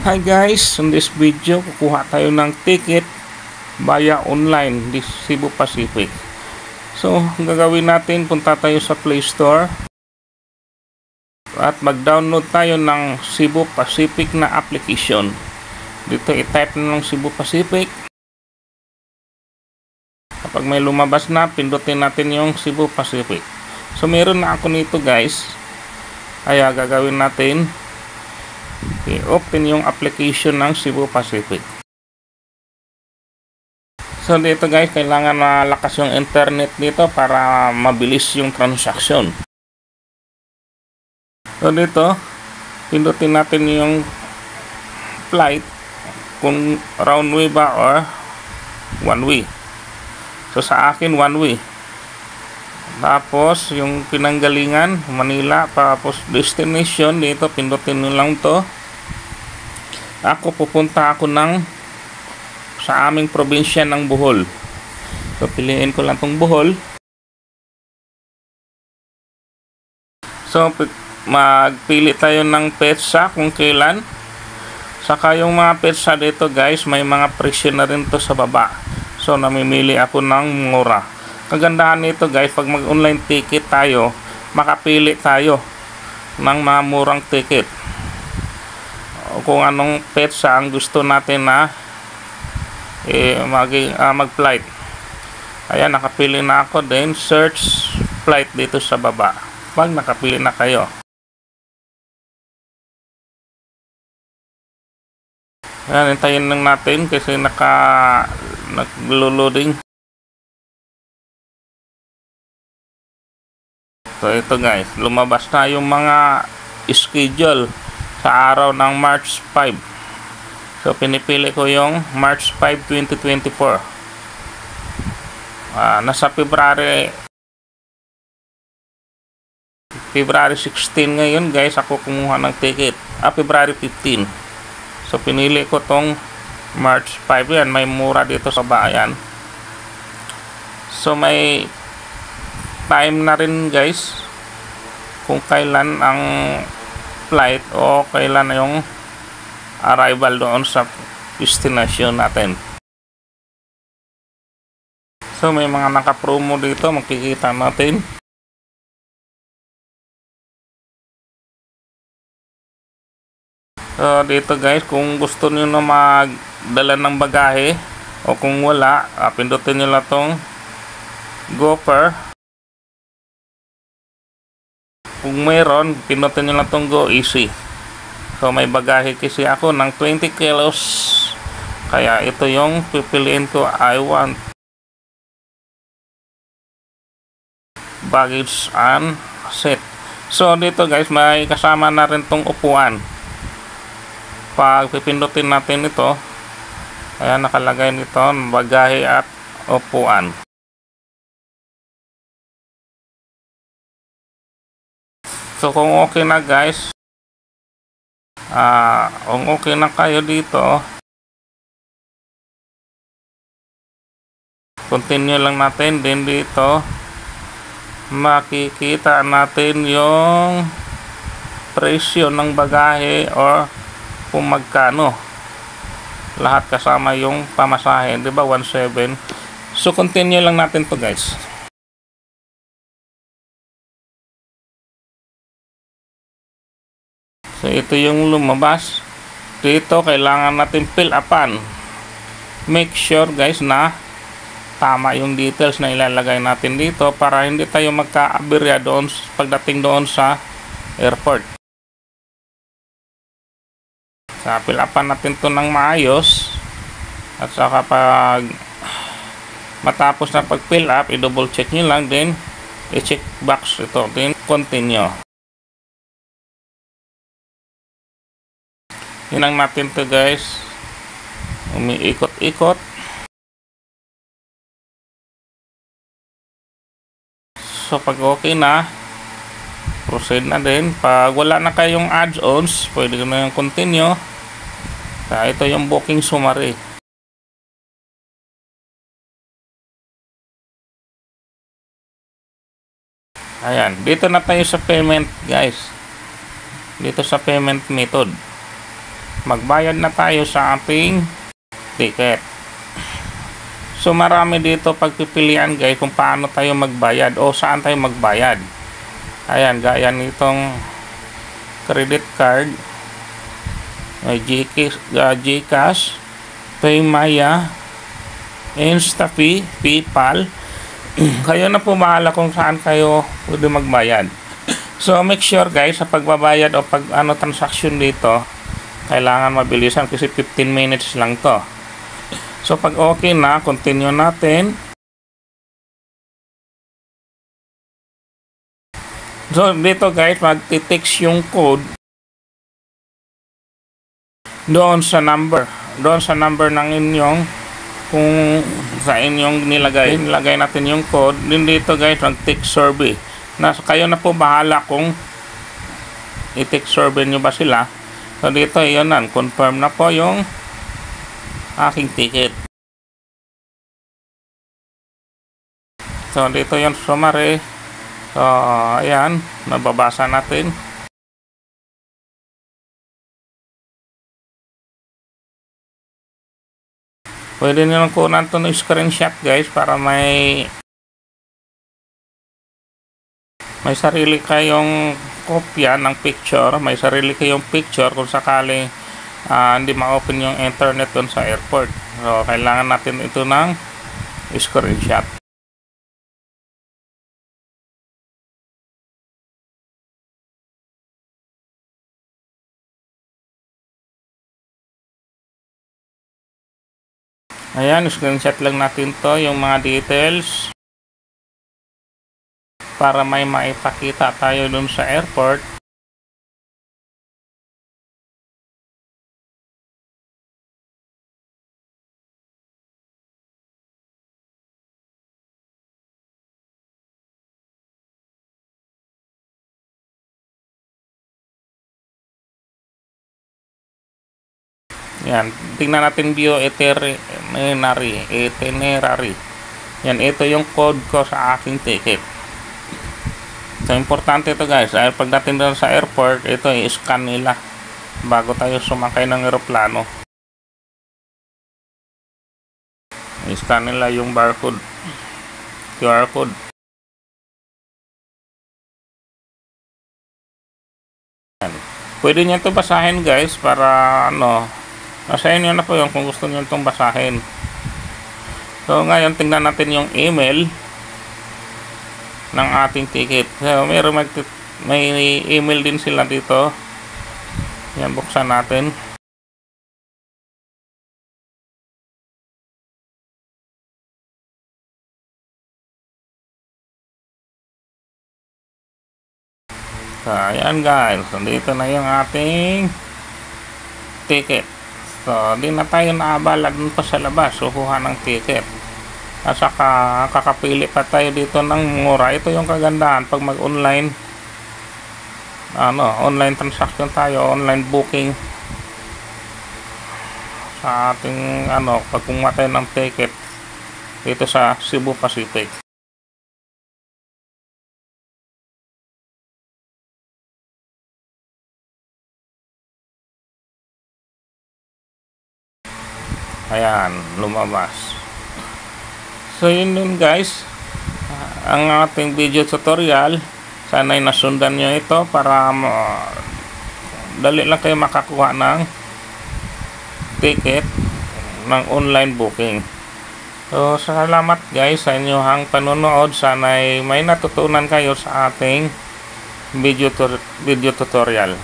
Hi guys, in this video kukuha tayo ng ticket via online di Cebu Pacific. So ang gagawin natin, punta tayo sa Play Store at mag-download tayo ng Cebu Pacific na application. Dito i-type na ng Cebu Pacific. Kapag may lumabas na, pindutin natin yung Cebu Pacific. So meron na ako nito guys. Kaya gagawin natin, i-open yung application ng Cebu Pacific. So dito guys, kailangan malakas yung internet dito para mabilis yung transaction. So dito, pindutin natin yung flight, kung round way ba or one way. So sa akin one way. Tapos yung pinanggalingan Manila, tapos destination dito pindutin nyo lang to. Ako pupunta ako sa aming probinsya ng Bohol. So piliin ko lang tong Bohol. So magpili tayo ng petsa kung kailan. Saka yung mga petsa dito guys, may mga presyo na rin to sa baba. So namimili ako ng mura. Kagandahan nito guys, pag mag-online ticket tayo, makapili tayo ng mga murang ticket. O kung anong petsa ang gusto natin na mag-flight. Ayan, nakapili na ako din. Search flight dito sa baba. Pag nakapili na kayo. Ayan, hintayin lang natin kasi nag-loading. So ito guys, lumabas na yung mga schedule sa araw ng March 5. So pinipili ko yung March 5, 2024. Nasa February 16 ngayon guys, ako kumuha ng ticket. February 15. So pinili ko tong March 5 yan. May mura dito sa bayan. So may time na rin guys kung kailan ang flight o kailan yung arrival doon sa destination natin. So may mga naka-promo dito, makikita natin. So dito guys, kung gusto niyo na magdala ng bagahe o kung wala, pindutin niyo lang tong Gopher. Kung mayroon, pinutin nyo lang itong Go Easy. So may bagahe kasi ako ng 20 kilos. Kaya ito yung pipiliin ko. I want baggage and set. So dito guys, may kasama na rin tong upuan. Pag pipindutin natin ito, ayan, nakalagay nito bagahe at upuan. So kung okay na guys, kung okay na kayo dito, continue lang natin. Din dito makikita natin yung presyo ng bagahe or kung magkano. Lahat kasama yung pamasahe, di ba? 1.7. So continue lang natin to guys. So ito yung lumabas. Dito kailangan natin fill upan. Make sure guys na tama yung details na ilalagay natin dito para hindi tayo magka-aberya doon pagdating doon sa airport. So fill upan natin to ng maayos. At saka pag matapos na pag fill up, i-double check nyo lang, din i-check box ito, din continue. Hinang natin to guys, umiikot-ikot. So pag okay na, proceed na din. Pag wala na kayong add-ons, pwede na yung continue. Ito yung booking summary. Ayan, dito na tayo sa payment guys. Dito sa payment method. magbayad na tayo sa ating ticket. So marami dito pagpipilian guys kung paano tayo magbayad o saan tayo magbayad. Ayan, gaya nitong credit card, may GCash, Paymaya, InstaPay, PayPal. Kayo na po bahala kung saan kayo pwede magbayad. So make sure guys sa pagbabayad o pag transaction dito, kailangan mabilisan kasi 15 minutes lang to. So pag okay na, continue natin. So dito guys, magti-text yung code doon sa number ng inyong, kung sa inyong nilagay natin yung code. Din dito guys, mag-text survey. Kayo na po bahala kung i-text survey nyo ba sila. So dito, yun na, confirm na po yung aking ticket. So dito yung summary. So ayan, nababasa natin. Pwede nyo lang kunan ito ng screenshot guys para may sarili kayong kopya ng picture, may sarili kayong picture kung sakali hindi ma-open yung internet dun sa airport. So kailangan natin ito ng screenshot. Ayan, screenshot lang natin to yung mga details para may maipakita tayo dun sa airport. Yan, tingnan natin view itinerary. Yan, ito yung code ko sa aking ticket. So importante ito guys, ay pagdating doon sa airport, ito i-scan nila bago tayo sumakay ng eroplano. I-scan nila yung barcode, QR code. Yan. Pwede nyo ito basahin guys para nasa inyo na po yun kung gusto nyo itong basahin. So ngayon tingnan natin yung email ng ating ticket. So may email din sila dito. Yan, buksan natin. So ayan guys, so dito na yung ating ticket. So, di na tayo naabala dun pa sa labas, kukuha ng ticket. At saka, kakapili pa tayo dito ng mura. Ito yung kagandahan pag mag-online, online transaction tayo, online booking sa ating, pag kumuha tayo ng ticket dito sa Cebu Pacific. Ayan, lumabas. So yun guys, ang ating video tutorial. Sana'y nasundan nyo ito para dali lang kayo makakuha ng ticket ng online booking. So salamat guys sa inyong panonood. Sana'y may natutunan kayo sa ating video tutorial.